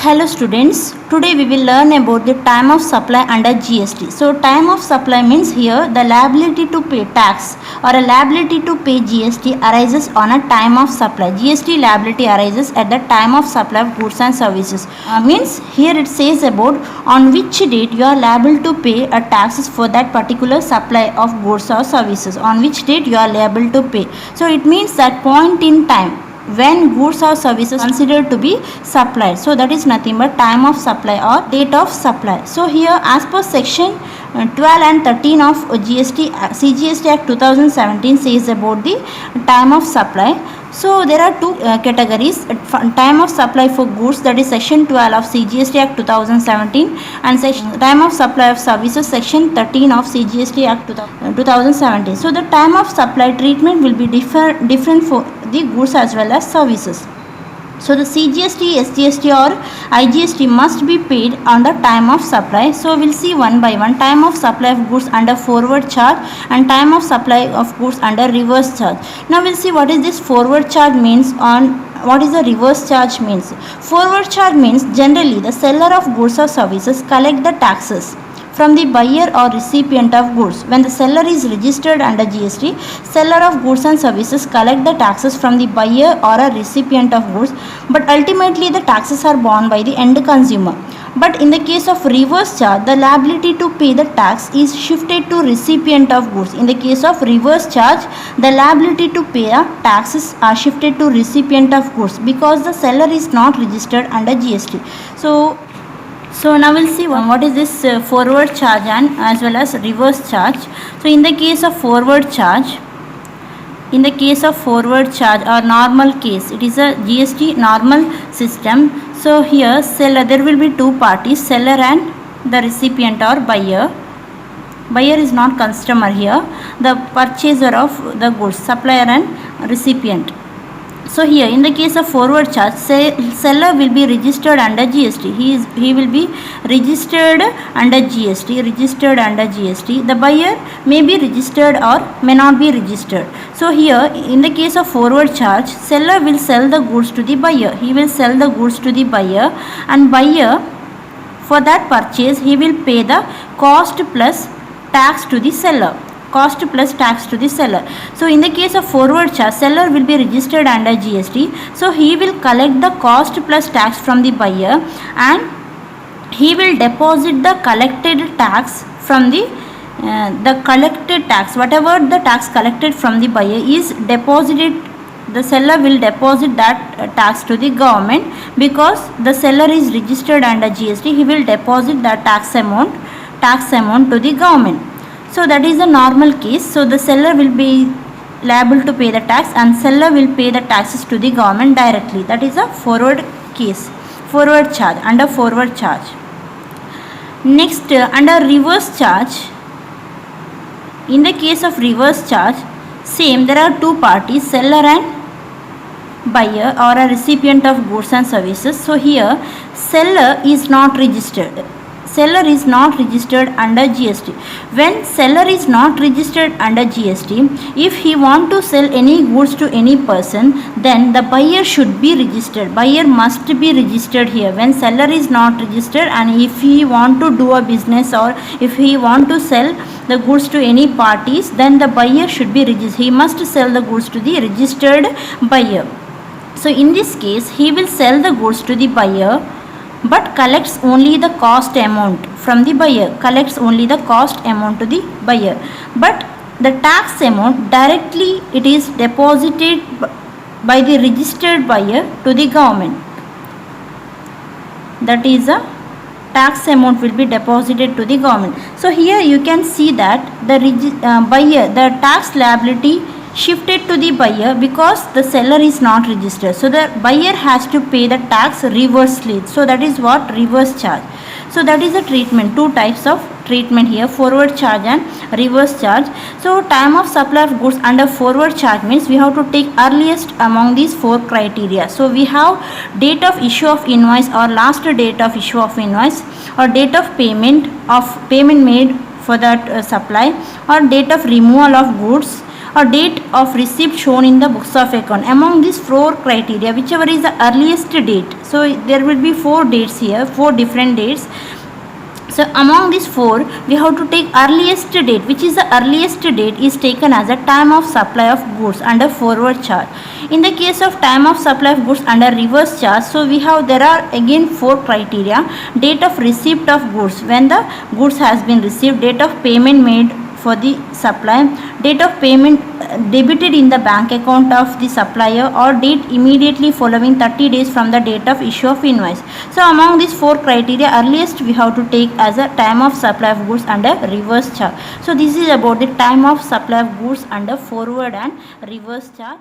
Hello students, today we will learn about the time of supply under GST. So time of supply means here the liability to pay tax or a liability to pay GST arises on a time of supply. GST liability arises at the time of supply of goods and services. Means here it says about on which date you are liable to pay a taxes for that particular supply of goods or services. On which date you are liable to pay. So it means that point in time when goods or services considered to be supplied. So that is nothing but time of supply or date of supply. So here as per section 12 and 13 of CGST Act 2017 says about the time of supply. So there are two categories, time of supply for goods, that is section 12 of CGST Act 2017, and time of supply of services, section 13 of CGST Act 2017. So the time of supply treatment will be different for the goods as well as services. So the CGST, SGST or IGST must be paid on the time of supply. So we'll see one by one. Time of supply of goods under forward charge and time of supply of goods under reverse charge. Now we'll see what is this forward charge means on what is the reverse charge means. Forward charge means generally the seller of goods or services collect the taxes from the buyer or recipient of goods. When the seller is registered under GST, seller of goods and services collect the taxes from the buyer or a recipient of goods, but ultimately the taxes are borne by the end consumer. But in the case of reverse charge, the liability to pay the tax is shifted to recipient of goods. In the case of reverse charge, the liability to pay a taxes are shifted to recipient of goods because the seller is not registered under GST. So now we'll see what is this forward charge and as well as reverse charge. So in the case of forward charge or normal case, it is a GST normal system. So here seller, there will be two parties, seller and the recipient or buyer. Buyer is not customer here, the purchaser of the goods, supplier and recipient. So here in the case of forward charge, seller will be registered under GST. He will be registered under GST. The buyer may be registered or may not be registered. So here in the case of forward charge, seller will sell the goods to the buyer. He will sell the goods to the buyer, and buyer for that purchase he will pay the cost plus tax to the seller. So in the case of forward charge, seller will be registered under GST. So he will collect the cost plus tax from the buyer, and he will deposit the collected tax from the collected tax. Whatever the tax collected from the buyer is deposited, the seller will deposit that tax to the government. Because the seller is registered under GST, he will deposit that tax amount to the government. So that is a normal case. So the seller will be liable to pay the tax and seller will pay the taxes to the government directly. That is a forward charge, under forward charge. Next, under reverse charge, in the case of reverse charge, same, there are two parties, seller and buyer or a recipient of goods and services. So here seller is not registered under GST. When seller is not registered under GST, if he want to sell any goods to any person, then the buyer should be registered. Buyer must be registered here. When seller is not registered, and if he want to do a business or if he want to sell the goods to any parties, then the buyer should be registered. He must sell the goods to the registered buyer. So in this case, he will sell the goods to the buyer, but collects only the cost amount from the buyer, to the buyer. But the tax amount directly it is deposited by the registered buyer to the government. That is a tax amount will be deposited to the government. So here you can see that the tax liability shifted to the buyer because the seller is not registered. So the buyer has to pay the tax reversely. So that is what reverse charge. So that is the treatment, two types of treatment here, forward charge and reverse charge. So time of supply of goods under forward charge means we have to take earliest among these four criteria. So we have date of issue of invoice or last date of issue of invoice, or date of payment made for that supply, or date of removal of goods, or date of receipt shown in the books of account. Among these four criteria, whichever is the earliest date, so there will be four dates here, four different dates. So among these four, we have to take earliest date, which is the earliest date is taken as a time of supply of goods under forward charge. In the case of time of supply of goods under reverse charge, so there are again four criteria: date of receipt of goods, when the goods has been received; date of payment made for the supply; date of payment debited in the bank account of the supplier; or date immediately following 30 days from the date of issue of invoice. So among these four criteria, earliest we have to take as a time of supply of goods under reverse charge. So this is about the time of supply of goods under forward and reverse charge.